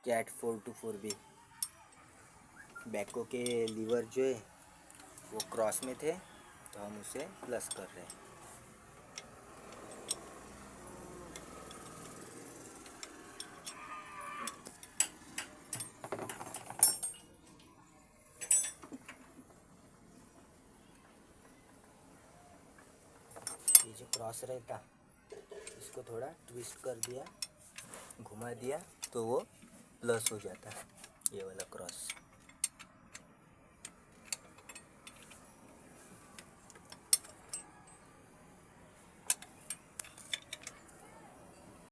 Cat 424B। बैको के liver जो है वो क्रॉस में थे तो हम उसे प्लस कर रहे हैं। ये जो क्रॉस रहता इसको थोड़ा ट्विस्ट कर दिया, घुमा दिया तो वो प्लस हो जाता है, ये वाला क्रॉस।